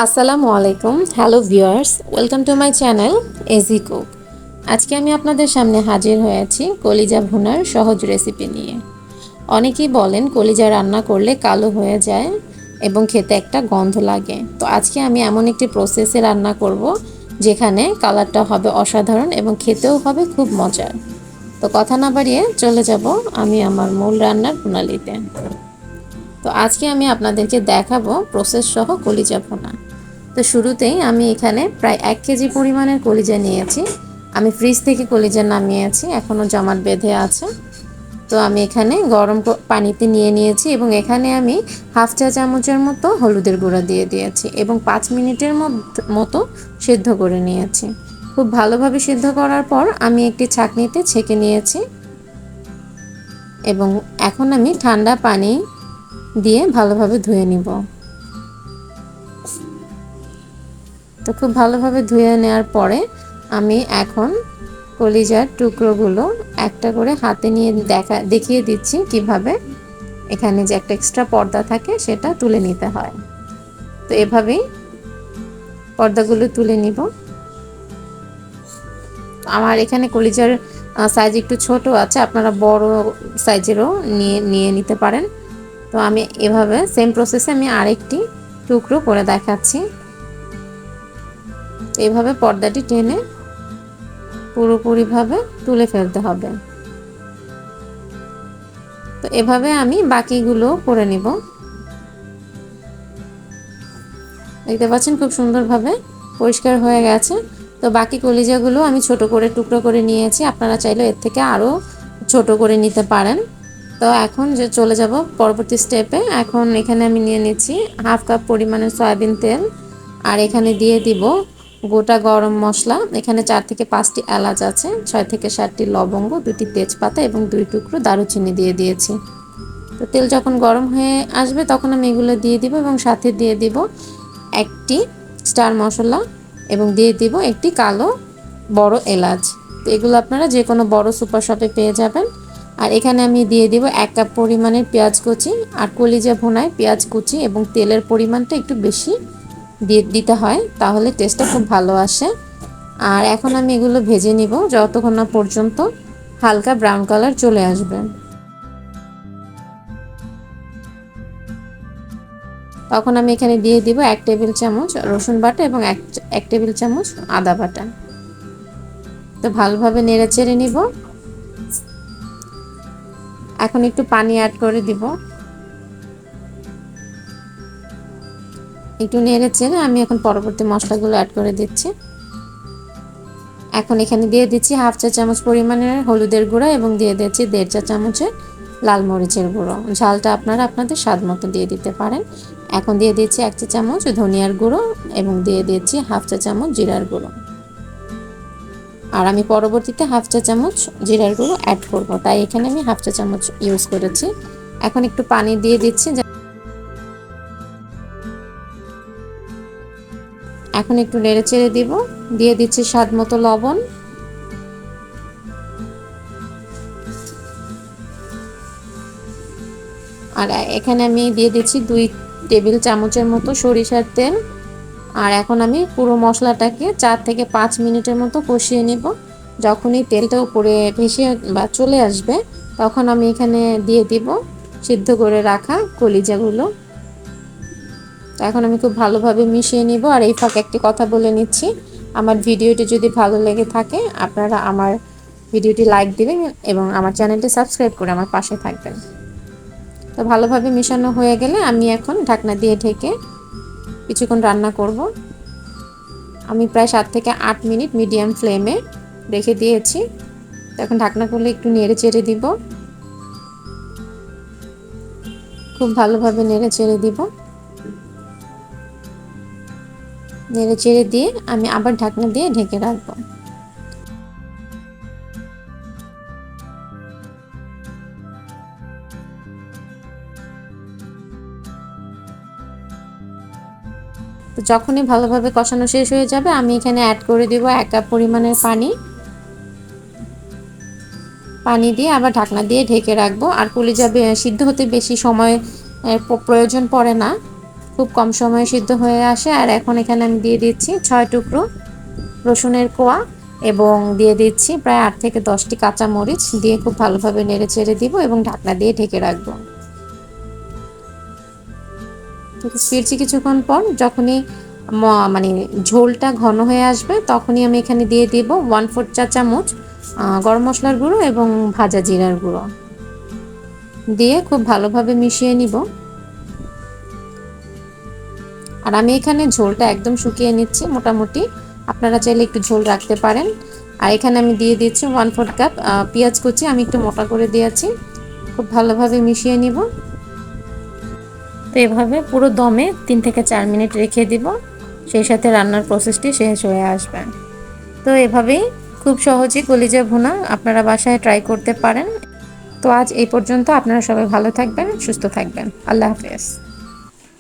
আসসালামু আলাইকুম, hello viewers, welcome to my channel AG cook. আজকে আমি আপনাদের সামনে হাজির হয়েছি কলিজা ভুনার সহজ রেসিপি নিয়ে। অনেকেই বলেন কলিজা রান্না করলে কালো হয়ে যায় এবং খেতে একটা গন্ধ লাগে। তো আজকে আমি এমন একটি প্রসেসে রান্না করব যেখানে কালারটা হবে অসাধারণ এবং খেতেও হবে খুব মজার। তো কথা না বাড়িয়ে চলে যাব আমি আমার মূল রান্নার প্রণালীতে। তো আজকে আমি আপনাদেরকে দেখাবো প্রসেস সহ কলিজা ভুনা। তো শুরুতেই আমি এখানে প্রায় 1 কেজি পরিমাণের কলিজা নিয়েছি। আমি ফ্রিজ থেকে কলিজা নামিয়েছি, এখনও জমাট বেঁধে আছে। তো আমি এখানে গরম পানিতে নিয়ে নিয়েছি এবং এখানে আমি হাফ চা চামচের মতো হলুদের গুঁড়া দিয়ে দিয়েছি এবং 5 মিনিটের মতো সিদ্ধ করে নিয়েছি। খুব ভালোভাবে সিদ্ধ করার পর আমি একটি ছাঁকনিতে ছেঁকে নিয়েছি এবং এখন আমি ঠান্ডা পানি দিয়ে ভালোভাবে ধুয়ে নিব। তো খুব ভালোভাবে ধুয়ে নেওয়ার পরে আমি এখন কলিজার টুকরোগুলো একটা করে হাতে নিয়ে দেখিয়ে দিচ্ছি কিভাবে এখানে যে একটা এক্সট্রা পর্দা থাকে সেটা তুলে নিতে হয়। তো এভাবেই পর্দাগুলো তুলে নিব। আমার এখানে কলিজার সাইজ একটু ছোট আছে, আপনারা বড় সাইজেরও নিয়ে নিতে পারেন। তো আমি এভাবে সেম প্রসেসে আমি আরেকটি টুকরো করে দেখাচ্ছি। এইভাবে পর্দাটি টেনে পুরোপুরিভাবে তুলে ফেলতে হবে। তো এভাবে আমি বাকিগুলো করে নিব। দেখতে পাচ্ছেন খুব সুন্দরভাবে পরিষ্কার হয়ে গেছে। তো বাকি কলিজাগুলো আমি ছোট করে টুকরো করে নিয়েছি, আপনারা চাইলে এর থেকে আরও ছোট করে নিতে পারেন। তো এখন যে চলে যাব পরবর্তী স্টেপে। এখন এখানে আমি নিয়ে নিচ্ছি হাফ কাপ পরিমাণের সয়াবিন তেল, আর এখানে দিয়ে দিব গোটা গরম মশলা। এখানে 4 থেকে 5টি এলাচ আছে, 6 থেকে 7টি লবঙ্গ, 2টি তেজপাতা এবং 2 টুকরো দারুচিনি দিয়ে দিয়েছি। তো তেল যখন গরম হয়ে আসবে তখন আমি এগুলো দিয়ে দিব এবং সাথে দিয়ে দিব একটি স্টার মশলা এবং দিয়ে দিব একটি কালো বড় এলাচ। তো এগুলো আপনারা যে কোনো বড় সুপার শপে পেয়ে যাবেন। আর এখানে আমি দিয়ে দিব 1 কাপ পরিমাণের পেঁয়াজ কুচি। আর কলিজা ভুনায় পেঁয়াজ কুচি এবং তেলের পরিমাণটা একটু বেশি দিতে হয়, তাহলে টেস্টটা খুব ভালো আসে। আর এখন আমি এগুলো ভেজে নিব যতক্ষণ না পর্যন্ত হালকা ব্রাউন কালার চলে আসবে। তখন আমি এখানে দিয়ে দিব 1 টেবিল চামচ রসুন বাটা এবং 1 টেবিল চামচ আদা বাটা। তো ভালোভাবে নেড়ে চেড়ে নিব। এখন একটু পানি অ্যাড করে দিব। একটু নেড়ে চেড়ে আমি এখন পরবর্তী মশলাগুলো অ্যাড করে দিচ্ছি। এখন এখানে দিয়ে দিচ্ছি হাফ চা চামচ পরিমাণের হলুদের গুঁড়া এবং দিয়ে দিচ্ছি 1.5 চা চামচের লাল মরিচের গুঁড়ো। ঝালটা আপনারা আপনাদের স্বাদ মতো দিয়ে দিতে পারেন। এখন দিয়ে দিচ্ছি 1 চা চামচ ধনিয়ার গুঁড়ো এবং দিয়ে দিচ্ছি হাফ চা চামচ জিরার গুঁড়ো। আর আমি পরবর্তীতে হাফ চা চামচ জিরার গুঁড়ো অ্যাড করব, তাই এখানে আমি হাফ চা চামচ ইউজ করেছি। এখন একটু পানি দিয়ে দিচ্ছি। এখন একটু নেড়ে চেড়ে দিব। দিয়ে দিচ্ছি স্বাদ মতো লবণ। আর এখানে আমি দিয়ে দিচ্ছি 2 টেবিল চামচের মতো সরিষার তেল। আর এখন আমি পুরো মশলাটাকে 4 থেকে 5 মিনিটের মতো কষিয়ে নেব। যখনই তেলটা উপরে ভেসে বা চলে আসবে তখন আমি এখানে দিয়ে দিব সিদ্ধ করে রাখা কলিজাগুলো। এখন আমি খুব ভালোভাবে মিশিয়ে নিব। আর এই ফাঁকে একটি কথা বলে নিচ্ছি, আমার ভিডিওটি যদি ভালো লেগে থাকে আপনারা আমার ভিডিওটি লাইক দিবেন এবং আমার চ্যানেলটি সাবস্ক্রাইব করে আমার পাশে থাকবেন। তো ভালোভাবে মিশানো হয়ে গেলে আমি এখন ঢাকনা দিয়ে ঢেকে কিছুক্ষণ রান্না করব। আমি প্রায় 7 থেকে 8 মিনিট মিডিয়াম ফ্লেমে রেখে দিয়েছি। তো এখন ঢাকনা খুলে একটু নেড়ে চেড়ে দিব। খুব ভালোভাবে নেড়ে চেড়ে দিব। নেড়ে চেড়ে দিয়ে আমি আবার ঢাকনা দিয়ে ঢেকে রাখবো। তো যখনই ভালোভাবে কষানো শেষ হয়ে যাবে আমি এখানে অ্যাড করে দিব 1 কাপ পরিমাণের পানি দিয়ে আবার ঢাকনা দিয়ে ঢেকে রাখবো। আর কলিজা সিদ্ধ হতে বেশি সময় প্রয়োজন পড়ে না, খুব কম সময়ে সিদ্ধ হয়ে আসে। আর এখন এখানে আমি দিয়ে দিচ্ছি 6 টুকরো রসুনের কোয়া এবং দিয়ে দিচ্ছি প্রায় 8 থেকে 10টি কাঁচা মরিচ দিয়ে খুব ভালোভাবে নেড়ে চেড়ে দিব এবং ঢাকনা দিয়ে ঢেকে রাখবো। ফিরছি কিছুক্ষণ পর। যখনই মানে ঝোলটা ঘন হয়ে আসবে তখনই আমি এখানে দিয়ে দিব 1/4 চা চামচ গরম মশলার গুঁড়ো এবং ভাজা জিরার গুঁড়ো দিয়ে খুব ভালোভাবে মিশিয়ে নিব। আর আমি এখানে ঝোলটা একদম শুকিয়ে নিচ্ছি মোটামুটি, আপনারা চাইলে একটু ঝোল রাখতে পারেন। আর এখানে আমি দিয়ে দিচ্ছি 1/4 কাপ পেঁয়াজ কুচি, আমি একটু মোটা করে দিয়েছি। খুব ভালোভাবে মিশিয়ে নিব। তো এভাবে পুরো দমে 3 থেকে 4 মিনিট রেখে দিব, সেই সাথে রান্নার প্রসেসটি শেষ হয়ে আসবে। তো এভাবেই খুব সহজেই কলিজা ভুনা আপনারা বাসায় ট্রাই করতে পারেন। তো আজ এই পর্যন্ত। আপনারা সবাই ভালো থাকবেন, সুস্থ থাকবেন। আল্লাহ হাফেজ।